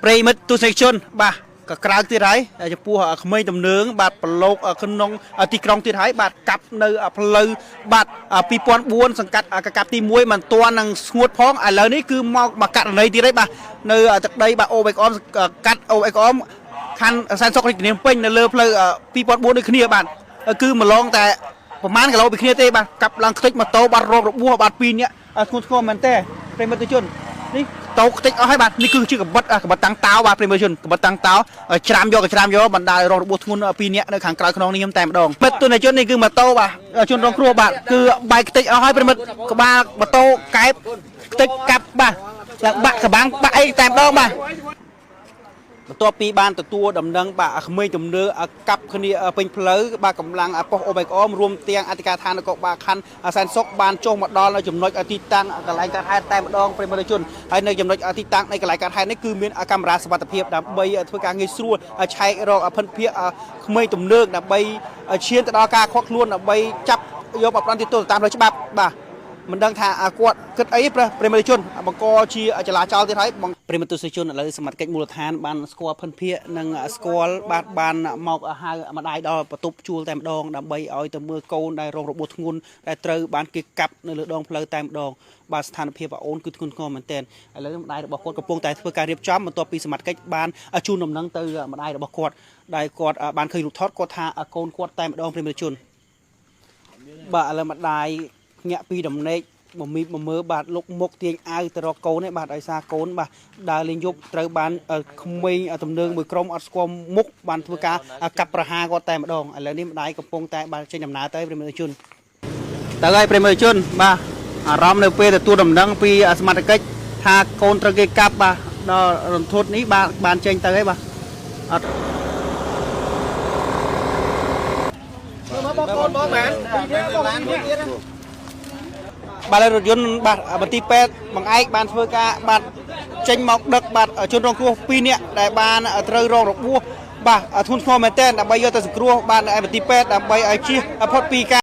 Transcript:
ប្រិមិត្តទស្សនិកជនបាទក៏ក្រៅទៀតហើយចំពោះក្មេងតំណើងបាទប្រឡូកក្នុងទីក្រុងទៀតហើយបាទកាប់នៅផ្លូវបាទ2004សង្កាត់កកាប់ទី1មិនទាន់នឹងស្ងួតផងឥឡូវនេះគឺមកករណីទៀតហើយបាទនៅទឹកដីបាទអូបេកអមកាត់អូបេកអមខណ្ឌសែនសុខរាជធានីភ្នំពេញនៅលើផ្លូវ2004ដូចគ្នាបាទគឺម្លងតែប្រហែលគីឡូពីគ្នាទេបាទកាប់ឡើងខ្ទេចម៉ូតូបាទរងរបួសបាទ2នាក់ធ្ងន់ធ្ងរមែនទេប្រិមិត្តជននេះតោខ្ទេចអស់ហើយបាទនេះគឺជាកបិតតាំងតោបាទប្រិមជនកបិតតាំងតោច្រាមយកបណ្ដាលរងរបួសធ្ងន់2នាក់នៅខាងក្រៅខ្នងនេះតែម្ដងមិត្តទុនជននេះគឺម៉ូតូបាទជនរងគ្រោះបាទគឺបែកខ្ទេចអស់ហើយប្រិមិត្តក្បាលម៉ូតូកែបខ្ទេចកាប់បាទឡើងបាក់កបាំងបាក់អីតែម្ដងបាទបន្ទាប់ពីបានទទួលដំណឹងបាទក្មេងទំនើកាប់គ្នាពេញផ្លូវបាទកម្លាំងប៉ុស្តិ៍អូបេកអមរួមទាំងអធិការឋាននគរបាលខណ្ឌសែនសុខបានចុះមកដល់នៅចំណុចទីតាំងកន្លែងកើតហេតុតែម្ដងប្រិមត្តជនហើយនៅចំណុចទីតាំងនៃកន្លែងកើតហេតុនេះគឺមានកាមេរ៉ាសុវត្ថិភាពដើម្បីធ្វើការងាយស្រួលឆែករកភិនភាគក្មេងទំនើដើម្បីឈានទៅដល់ការខាត់ខ្លួនដើម្បីចាប់យកបទទោសតាមផ្លូវច្បាប់បាទមិនដឹងថាគាត់គិតអីប្រិមត្តជនបង្កជាចលាចលទៀតហើយប្រិមត្តទស្សនិកជនឥឡូវសមាជិកមូលដ្ឋានបានស្គាល់ភិនភាគនិងស្គាល់បានមកហៅម្ដាយដល់បន្ទប់ជួលតែម្ដងដើម្បីឲ្យទៅមើលកូនដែលរងរបួសធ្ងន់ដែលត្រូវបានគេកាប់នៅលើដងផ្លូវតែម្ដងបាទស្ថានភាពអូនគឺធ្ងន់ធ្ងរមែនទែនឥឡូវម្ដាយរបស់គាត់កំពុងតែធ្វើការរៀបចំបន្ទាប់ពីសមាជិកបានជូនដំណឹងទៅម្ដាយរបស់គាត់ដែលគាត់បានឃើញរូបថតគាត់ថាកូនគាត់តែម្ដងប្រិមត្តជនបាទឥឡូវម្ដាយញាក់ពីដំណេកមើលបាទលុកមុខទាញអាវទៅរកកូននេះបាទដោយសារកូនបាទដើរលេងយប់ត្រូវបានក្មេងទំនើងមួយក្រុមអត់ស្គាល់មុខបានធ្វើការកាប់ប្រហារគាត់តែម្ដងឥឡូវនេះម្ដាយកំពុងតែបានចេញដំណើរទៅប្រិមត្តជនទៅហើយប្រិមត្តជនបាទអារម្មណ៍នៅពេលទទួលដំណឹងពីសមាជិកថាកូនត្រូវគេកាប់បាទដល់រន្ធត់នេះបានចេញទៅហើយបាទអត់មកបងកូនបងមែនបាទរថយន្តបាទមន្ទីរពេទ្យបង្អែកបានធ្វើការបាទចេញមកដឹកបាទជនរងគ្រោះ2នាក់ដែលបានត្រូវរងរបួសបាទធ្ងន់ធ្ងរមែនទែនដើម្បីយកទៅសង្គ្រោះបាទឯមន្ទីរពេទ្យដើម្បីឲ្យជៀសផុតពីការ